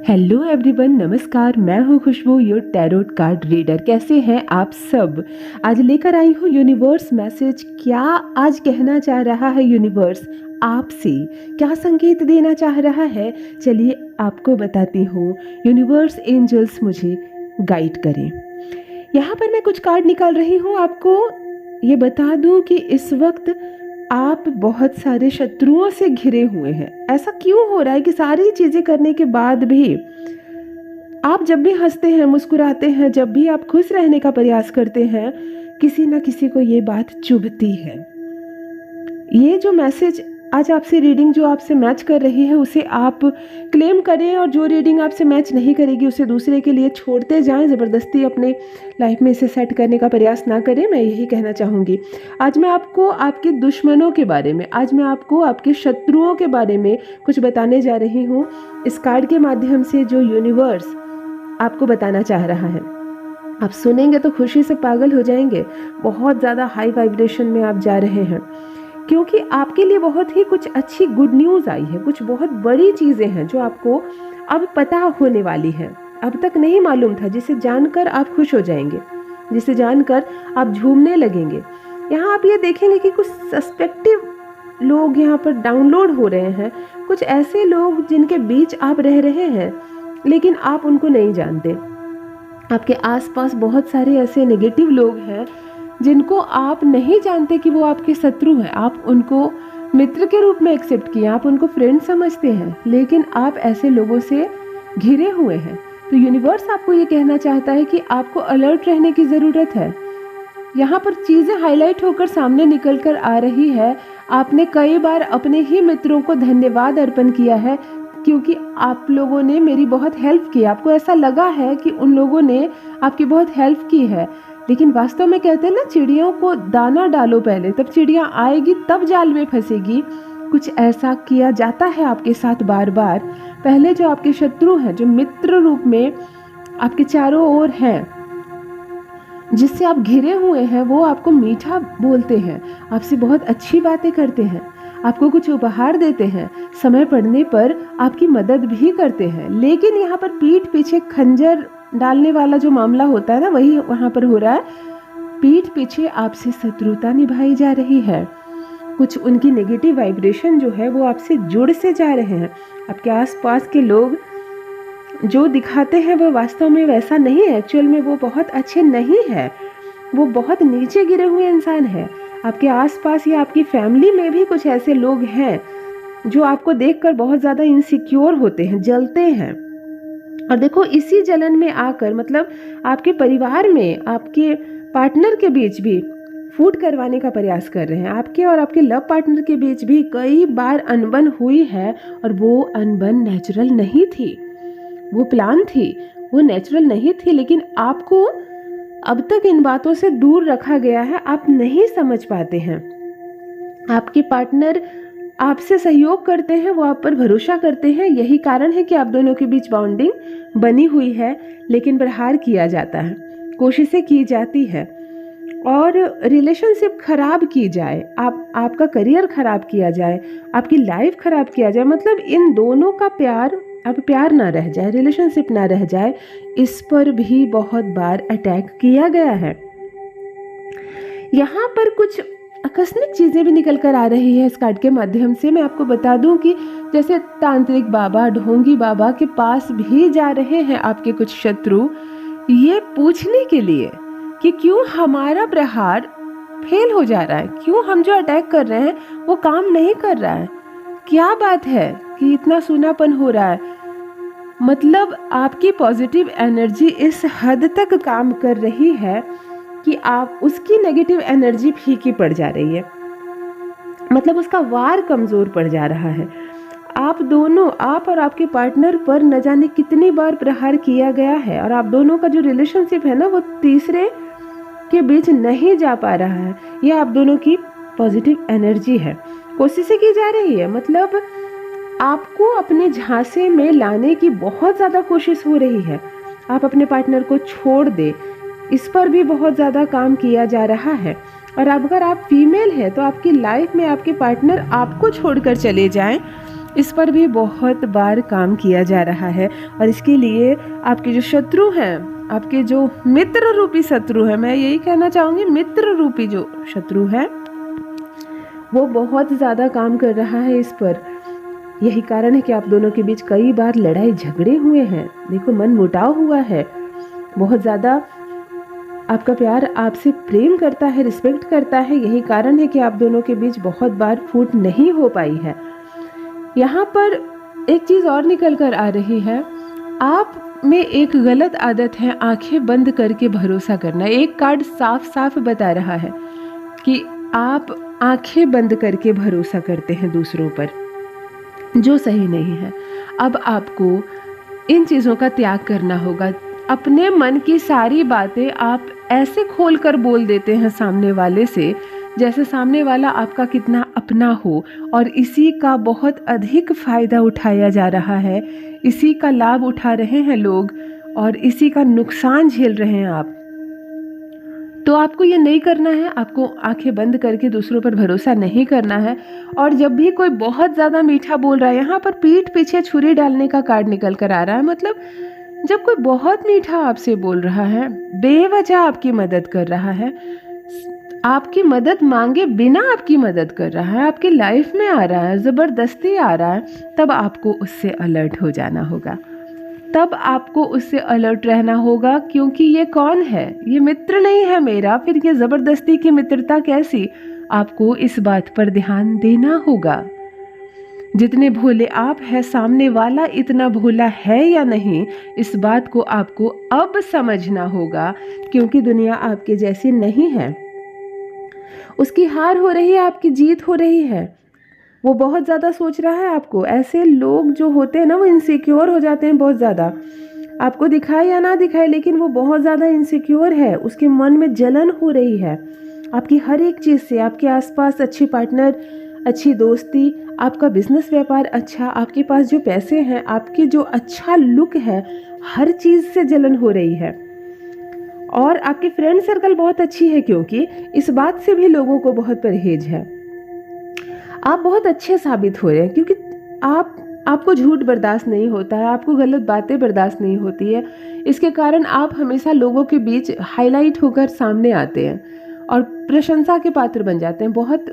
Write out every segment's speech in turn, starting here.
Hello everyone, नमस्कार। मैं हूँ खुशबू, योर टैरोट कार्ड रीडर। कैसे हैं आप सब? आज लेकर आई हूँ यूनिवर्स मैसेज। क्या आज कहना चाह रहा है यूनिवर्स आपसे? क्या संकेत देना चाह रहा है? चलिए आपको बताती हूँ। यूनिवर्स एंजल्स मुझे गाइड करें। यहाँ पर मैं कुछ कार्ड निकाल रही हूँ। आपको ये बता दूँ कि इस वक्त आप बहुत सारे शत्रुओं से घिरे हुए हैं। ऐसा क्यों हो रहा है कि सारी चीजें करने के बाद भी आप जब भी हंसते हैं, मुस्कुराते हैं, जब भी आप खुश रहने का प्रयास करते हैं, किसी ना किसी को ये बात चुभती है। ये जो मैसेज आज आपसे रीडिंग जो आपसे मैच कर रही है उसे आप क्लेम करें, और जो रीडिंग आपसे मैच नहीं करेगी उसे दूसरे के लिए छोड़ते जाएं। ज़बरदस्ती अपने लाइफ में इसे सेट करने का प्रयास ना करें। मैं यही कहना चाहूँगी। आज मैं आपको आपके दुश्मनों के बारे में, आज मैं आपको आपके शत्रुओं के बारे में कुछ बताने जा रही हूँ। इस कार्ड के माध्यम से जो यूनिवर्स आपको बताना चाह रहा है, आप सुनेंगे तो खुशी से पागल हो जाएंगे। बहुत ज़्यादा हाई वाइब्रेशन में आप जा रहे हैं, क्योंकि आपके लिए बहुत ही कुछ अच्छी गुड न्यूज़ आई है। कुछ बहुत बड़ी चीज़ें हैं जो आपको अब पता होने वाली हैं, अब तक नहीं मालूम था, जिसे जानकर आप खुश हो जाएंगे, जिसे जानकर आप झूमने लगेंगे। यहाँ आप ये देखेंगे कि कुछ सस्पेक्टिव लोग यहाँ पर डाउनलोड हो रहे हैं। कुछ ऐसे लोग जिनके बीच आप रह रहे हैं लेकिन आप उनको नहीं जानते। आपके आसपास बहुत सारे ऐसे नेगेटिव लोग हैं जिनको आप नहीं जानते कि वो आपके शत्रु हैं। आप उनको मित्र के रूप में एक्सेप्ट किए, आप उनको फ्रेंड समझते हैं, लेकिन आप ऐसे लोगों से घिरे हुए हैं। तो यूनिवर्स आपको ये कहना चाहता है कि आपको अलर्ट रहने की ज़रूरत है। यहाँ पर चीज़ें हाईलाइट होकर सामने निकल कर आ रही है। आपने कई बार अपने ही मित्रों को धन्यवाद अर्पण किया है, क्योंकि आप लोगों ने मेरी बहुत हेल्प की। आपको ऐसा लगा है कि उन लोगों ने आपकी बहुत हेल्प की है, लेकिन वास्तव में कहते हैं ना, चिड़ियों को दाना डालो पहले, तब चिड़िया आएगी, तब जाल में फंसेगी। कुछ ऐसा किया जाता है आपके साथ बार बार। पहले जो आपके शत्रु हैं, जो मित्र रूप में आपके चारों ओर हैं, जिससे आप घिरे हुए हैं, वो आपको मीठा बोलते हैं, आपसे बहुत अच्छी बातें करते हैं, आपको कुछ उपहार देते हैं, समय पड़ने पर आपकी मदद भी करते हैं। लेकिन यहाँ पर पीठ पीछे खंजर डालने वाला जो मामला होता है ना, वही वहाँ पर हो रहा है। पीठ पीछे आपसे शत्रुता निभाई जा रही है। कुछ उनकी नेगेटिव वाइब्रेशन जो है वो आपसे जुड़ से जा रहे हैं। आपके आसपास के लोग जो दिखाते हैं वो वास्तव में वैसा नहीं है। एक्चुअल में वो बहुत अच्छे नहीं है, वो बहुत नीचे गिरे हुए इंसान है। आपके आसपास या आपकी फैमिली में भी कुछ ऐसे लोग हैं जो आपको देखकर बहुत ज़्यादा इनसिक्योर होते हैं, जलते हैं। और देखो, इसी जलन में आकर मतलब आपके परिवार में, आपके पार्टनर के बीच भी फूट करवाने का प्रयास कर रहे हैं। आपके और आपके लव पार्टनर के बीच भी कई बार अनबन हुई है, और वो अनबन नेचुरल नहीं थी, वो प्लान थी, वो नेचुरल नहीं थी। लेकिन आपको अब तक इन बातों से दूर रखा गया है, आप नहीं समझ पाते हैं। आपके पार्टनर आपसे सहयोग करते हैं, वो आप पर भरोसा करते हैं। यही कारण है कि आप दोनों के बीच बॉन्डिंग बनी हुई है, लेकिन प्रहार किया जाता है, कोशिशें की जाती है, और रिलेशनशिप खराब की जाए, आपका करियर खराब किया जाए, आपकी लाइफ खराब किया जाए, मतलब इन दोनों का प्यार, अब प्यार ना रह जाए, रिलेशनशिप ना रह जाए, इस पर भी बहुत बार अटैक किया गया है। यहाँ पर कुछ आकस्मिक चीज़ें भी निकल कर आ रही है इस कार्ड के माध्यम से। मैं आपको बता दूं कि जैसे तांत्रिक बाबा, ढोंगी बाबा के पास भी जा रहे हैं आपके कुछ शत्रु, ये पूछने के लिए कि क्यों हमारा प्रहार फेल हो जा रहा है, क्यों हम जो अटैक कर रहे हैं वो काम नहीं कर रहा है, क्या बात है कि इतना सूनापन हो रहा है। मतलब आपकी पॉजिटिव एनर्जी इस हद तक काम कर रही है कि आप उसकी नेगेटिव एनर्जी फीकी पड़ जा रही है, मतलब उसका वार कमजोर पड़ जा रहा है। आप दोनों, आप और आपके पार्टनर पर न जाने कितनी बार प्रहार किया गया है, और आप दोनों का जो रिलेशनशिप है ना, वो तीसरे के बीच नहीं जा पा रहा है। ये आप दोनों की पॉजिटिव एनर्जी है, कोशिशें की जा रही है। मतलब आपको अपने झांसे में लाने की बहुत ज़्यादा कोशिश हो रही है। आप अपने पार्टनर को छोड़ दे, इस पर भी बहुत ज़्यादा काम किया जा रहा है। और अगर आप फीमेल हैं तो आपकी लाइफ में आपके पार्टनर आपको छोड़कर चले जाएं, इस पर भी बहुत बार काम किया जा रहा है। और इसके लिए आपके जो शत्रु हैं, आपके जो मित्र रूपी शत्रु है, मैं यही कहना चाहूँगी, मित्र रूपी जो शत्रु है वो बहुत ज़्यादा काम कर रहा है इस पर। यही कारण है कि आप दोनों के बीच कई बार लड़ाई झगड़े हुए हैं। देखो, मन मुटाव हुआ है, बहुत ज़्यादा आपका प्यार आपसे प्रेम करता है, रिस्पेक्ट करता है। यही कारण है कि आप दोनों के बीच बहुत बार फूट नहीं हो पाई है। यहाँ पर एक चीज़ और निकल कर आ रही है, आप में एक गलत आदत है आंखें बंद करके भरोसा करना। एक कार्ड साफ साफ बता रहा है कि आप आंखें बंद करके भरोसा करते हैं दूसरों पर, जो सही नहीं है। अब आपको इन चीज़ों का त्याग करना होगा। अपने मन की सारी बातें आप ऐसे खोल कर बोल देते हैं सामने वाले से, जैसे सामने वाला आपका कितना अपना हो, और इसी का बहुत अधिक फायदा उठाया जा रहा है, इसी का लाभ उठा रहे हैं लोग और इसी का नुकसान झेल रहे हैं आप। तो आपको ये नहीं करना है, आपको आंखें बंद करके दूसरों पर भरोसा नहीं करना है। और जब भी कोई बहुत ज़्यादा मीठा बोल रहा है, यहाँ पर पीठ पीछे छुरी डालने का कार्ड निकल कर आ रहा है। मतलब जब कोई बहुत मीठा आपसे बोल रहा है, बेवजह आपकी मदद कर रहा है, आपकी मदद मांगे बिना आपकी मदद कर रहा है, आपकी लाइफ में आ रहा है, ज़बरदस्ती आ रहा है, तब आपको उससे अलर्ट हो जाना होगा। तब आपको उससे अलर्ट रहना होगा, क्योंकि ये कौन है? ये मित्र नहीं है मेरा, फिर ये ज़बरदस्ती की मित्रता कैसी? आपको इस बात पर ध्यान देना होगा। जितने भोले आप हैं, सामने वाला इतना भोला है या नहीं, इस बात को आपको अब समझना होगा, क्योंकि दुनिया आपके जैसी नहीं है। उसकी हार हो रही है, आपकी जीत हो रही है। वो बहुत ज़्यादा सोच रहा है आपको। ऐसे लोग जो होते हैं ना, वो इनसिक्योर हो जाते हैं बहुत ज़्यादा। आपको दिखाए या ना दिखाए, लेकिन वो बहुत ज़्यादा इनसिक्योर है, उसके मन में जलन हो रही है आपकी हर एक चीज़ से। आपके आसपास अच्छी पार्टनर, अच्छी दोस्ती, आपका बिजनेस व्यापार अच्छा, आपके पास जो पैसे हैं, आपकी जो अच्छा लुक है, हर चीज़ से जलन हो रही है। और आपकी फ्रेंड सर्कल बहुत अच्छी है, क्योंकि इस बात से भी लोगों को बहुत परहेज है। आप बहुत अच्छे साबित हो रहे हैं, क्योंकि आपको झूठ बर्दाश्त नहीं होता है, आपको गलत बातें बर्दाश्त नहीं होती है। इसके कारण आप हमेशा लोगों के बीच हाईलाइट होकर सामने आते हैं और प्रशंसा के पात्र बन जाते हैं। बहुत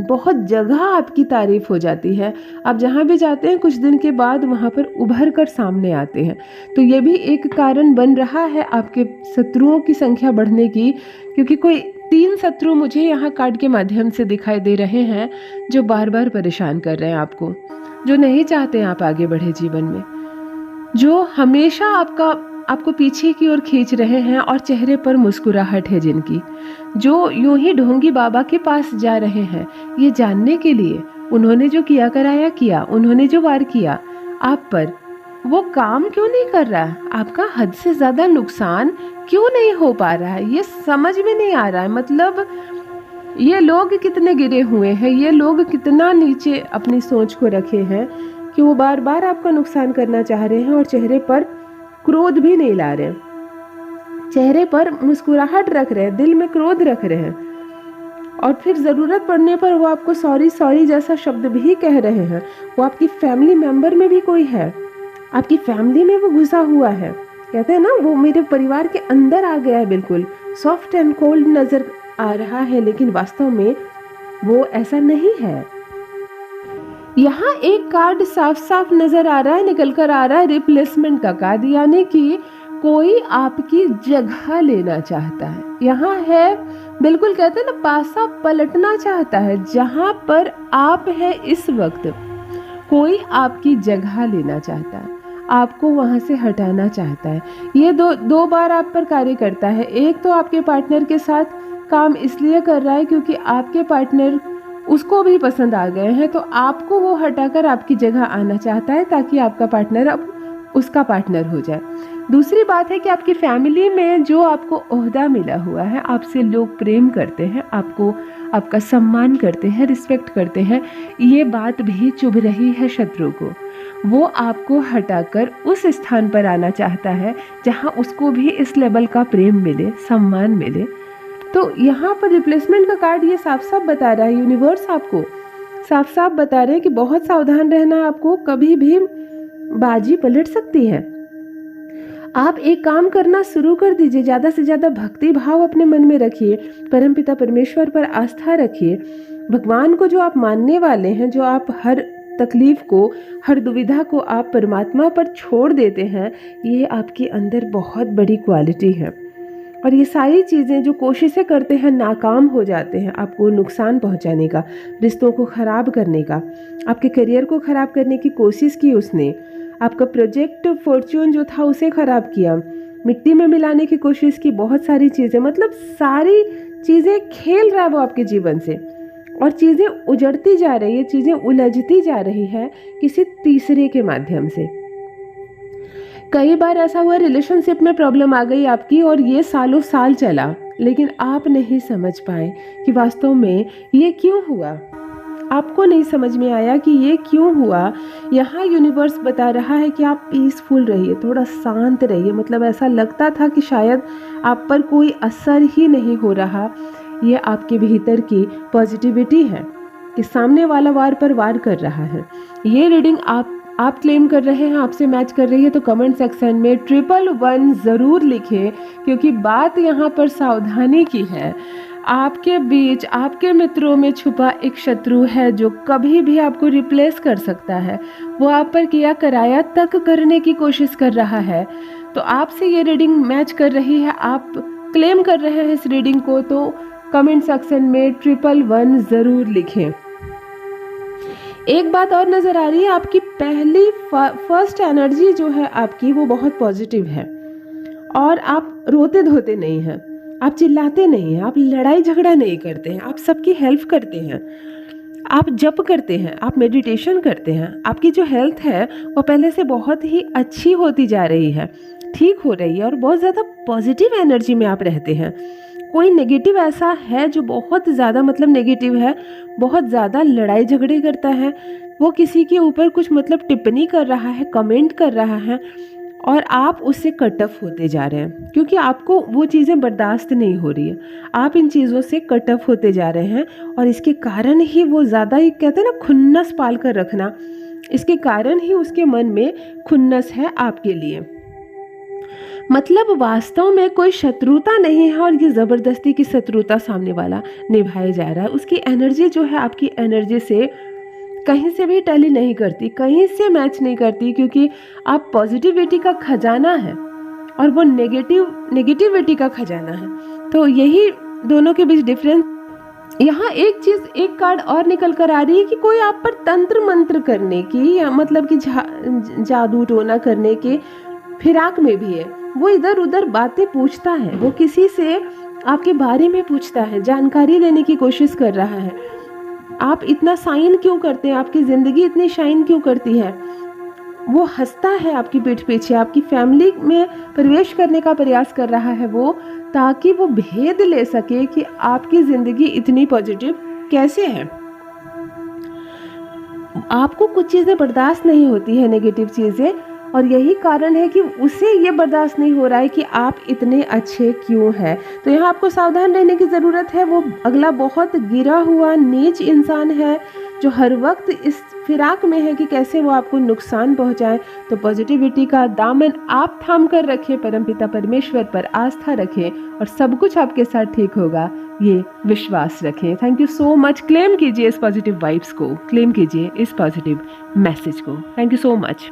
बहुत जगह आपकी तारीफ हो जाती है। आप जहाँ भी जाते हैं, कुछ दिन के बाद वहाँ पर उभर कर सामने आते हैं। तो ये भी एक कारण बन रहा है आपके शत्रुओं की संख्या बढ़ने की, क्योंकि कोई 3 शत्रु मुझे यहाँ कार्ड के माध्यम से दिखाई दे रहे हैं, जो बार बार परेशान कर रहे हैं आपको, जो नहीं चाहते आप आगे बढ़े जीवन में, जो हमेशा आपको पीछे की ओर खींच रहे हैं, और चेहरे पर मुस्कुराहट है जिनकी, जो यूं ही ढोंगी बाबा के पास जा रहे हैं ये जानने के लिए उन्होंने जो किया कराया किया, उन्होंने जो वार किया आप पर, वो काम क्यों नहीं कर रहा है? आपका हद से ज़्यादा नुकसान क्यों नहीं हो पा रहा है? ये समझ में नहीं आ रहा है। मतलब ये लोग कितने गिरे हुए हैं, ये लोग कितना नीचे अपनी सोच को रखे हैं कि वो बार बार आपका नुकसान करना चाह रहे हैं, और चेहरे पर क्रोध भी नहीं ला रहे, चेहरे पर मुस्कुराहट रख रहे हैं, दिल में क्रोध रख रहे हैं, और फिर ज़रूरत पड़ने पर वो आपको सॉरी सॉरी जैसा शब्द भी कह रहे हैं। वो आपकी फैमिली मेंबर में भी कोई है, आपकी फैमिली में वो घुसा हुआ है। कहते हैं ना, वो मेरे परिवार के अंदर आ गया है, बिल्कुल सॉफ्ट एंड कोल्ड नज़र आ रहा है, लेकिन वास्तव में वो ऐसा नहीं है। यहाँ एक कार्ड साफ साफ नजर आ रहा है, निकल कर आ रहा है रिप्लेसमेंट का कार्ड, यानी कि कोई आपकी जगह लेना चाहता है। यहाँ है, बिल्कुल कहते हैं ना, पासा पलटना चाहता है। जहाँ पर आप हैं इस वक्त, कोई आपकी जगह लेना चाहता है, आपको वहाँ से हटाना चाहता है। ये दो बार आप पर कार्य करता है। एक तो आपके पार्टनर के साथ काम इसलिए कर रहा है क्योंकि आपके पार्टनर उसको भी पसंद आ गए हैं, तो आपको वो हटाकर आपकी जगह आना चाहता है, ताकि आपका पार्टनर अब उसका पार्टनर हो जाए। दूसरी बात है कि आपकी फैमिली में जो आपको ओहदा मिला हुआ है, आपसे लोग प्रेम करते हैं, आपका सम्मान करते हैं, रिस्पेक्ट करते हैं, ये बात भी चुभ रही है शत्रु को। वो आपको हटाकर उस स्थान पर आना चाहता है जहाँ उसको भी इस लेवल का प्रेम मिले, सम्मान मिले। तो यहाँ पर रिप्लेसमेंट का कार्ड ये साफ साफ बता रहा है यूनिवर्स आपको, साफ साफ बता रहे हैं कि बहुत सावधान रहना, आपको कभी भी बाजी पलट सकती है। आप एक काम करना शुरू कर दीजिए, ज़्यादा से ज़्यादा भक्ति भाव अपने मन में रखिए, परमपिता परमेश्वर पर आस्था रखिए। भगवान को जो आप मानने वाले हैं, जो आप हर तकलीफ को, हर दुविधा को आप परमात्मा पर छोड़ देते हैं, ये आपके अंदर बहुत बड़ी क्वालिटी है। और ये सारी चीज़ें जो कोशिशें करते हैं नाकाम हो जाते हैं, आपको नुकसान पहुंचाने का, रिश्तों को ख़राब करने का, आपके करियर को ख़राब करने की कोशिश की उसने, आपका प्रोजेक्ट फॉर्च्यून जो था उसे ख़राब किया, मिट्टी में मिलाने की कोशिश की, बहुत सारी चीज़ें, मतलब सारी चीज़ें खेल रहा है वो आपके जीवन से, और चीज़ें उजड़ती जा रही है, चीज़ें उलझती जा रही है किसी तीसरे के माध्यम से। कई बार ऐसा हुआ रिलेशनशिप में प्रॉब्लम आ गई आपकी और ये सालों साल चला, लेकिन आप नहीं समझ पाए कि वास्तव में ये क्यों हुआ। आपको नहीं समझ में आया कि ये क्यों हुआ। यहाँ यूनिवर्स बता रहा है कि आप पीसफुल रहिए, थोड़ा शांत रहिए। मतलब ऐसा लगता था कि शायद आप पर कोई असर ही नहीं हो रहा। ये आपके भीतर की पॉजिटिविटी है कि सामने वाला वार पर वार कर रहा है। ये रीडिंग आप क्लेम कर रहे हैं, आपसे मैच कर रही है, तो कमेंट सेक्शन में 111 ज़रूर लिखें, क्योंकि बात यहाँ पर सावधानी की है। आपके बीच, आपके मित्रों में छुपा एक शत्रु है जो कभी भी आपको रिप्लेस कर सकता है। वो आप पर किया कराया तक करने की कोशिश कर रहा है। तो आपसे ये रीडिंग मैच कर रही है, आप क्लेम कर रहे हैं इस रीडिंग को, तो कमेंट सेक्शन में 111 ज़रूर लिखें। एक बात और नज़र आ रही है, आपकी पहली फर्स्ट एनर्जी जो है आपकी, वो बहुत पॉजिटिव है। और आप रोते धोते नहीं हैं, आप चिल्लाते नहीं हैं, आप लड़ाई झगड़ा नहीं करते हैं, आप सबकी हेल्प करते हैं, आप जप करते हैं, आप मेडिटेशन करते हैं। आपकी जो हेल्थ है वो पहले से बहुत ही अच्छी होती जा रही है, ठीक हो रही है, और बहुत ज़्यादा पॉजिटिव एनर्जी में आप रहते हैं। कोई नेगेटिव ऐसा है जो बहुत ज़्यादा, मतलब नेगेटिव है, बहुत ज़्यादा लड़ाई झगड़े करता है, वो किसी के ऊपर कुछ मतलब टिप्पणी कर रहा है, कमेंट कर रहा है, और आप उससे कट ऑफ होते जा रहे हैं, क्योंकि आपको वो चीज़ें बर्दाश्त नहीं हो रही है। आप इन चीज़ों से कट ऑफ होते जा रहे हैं, और इसके कारण ही वो ज़्यादा ही, कहते हैं ना, खुन्नस पाल कर रखना, इसके कारण ही उसके मन में खुन्नस है आपके लिए। मतलब वास्तव में कोई शत्रुता नहीं है, और ये ज़बरदस्ती की शत्रुता सामने वाला निभाया जा रहा है। उसकी एनर्जी जो है आपकी एनर्जी से कहीं से भी टैली नहीं करती, कहीं से मैच नहीं करती, क्योंकि आप पॉजिटिविटी का खजाना है और वो नेगेटिविटी का खजाना है। तो यही दोनों के बीच डिफरेंस। यहाँ एक कार्ड और निकल कर आ रही है कि कोई आप पर तंत्र मंत्र करने की, या मतलब कि जादू टोना करने के फिराक में भी है। वो इधर उधर बातें पूछता है, वो किसी से आपके बारे में पूछता है, जानकारी लेने की कोशिश कर रहा है। आप इतना शाइन क्यों करते हैं, आपकी ज़िंदगी इतनी शाइन क्यों करती है। वो हंसता है आपकी पीठ पीछे, आपकी फैमिली में प्रवेश करने का प्रयास कर रहा है वो, ताकि वो भेद ले सके कि आपकी ज़िंदगी इतनी पॉजिटिव कैसे है। आपको कुछ चीज़ें बर्दाश्त नहीं होती है, नेगेटिव चीज़ें, और यही कारण है कि उसे ये बर्दाश्त नहीं हो रहा है कि आप इतने अच्छे क्यों हैं। तो यहाँ आपको सावधान रहने की ज़रूरत है। वो अगला बहुत गिरा हुआ नीच इंसान है जो हर वक्त इस फिराक में है कि कैसे वो आपको नुकसान पहुँचाए। तो पॉजिटिविटी का दामन आप थाम कर रखें, परमपिता परमेश्वर पर आस्था रखें, और सब कुछ आपके साथ ठीक होगा, ये विश्वास रखें। Thank you so much. Claim कीजिए इस पॉजिटिव वाइब्स को, क्लेम कीजिए इस पॉजिटिव मैसेज को। Thank you so much.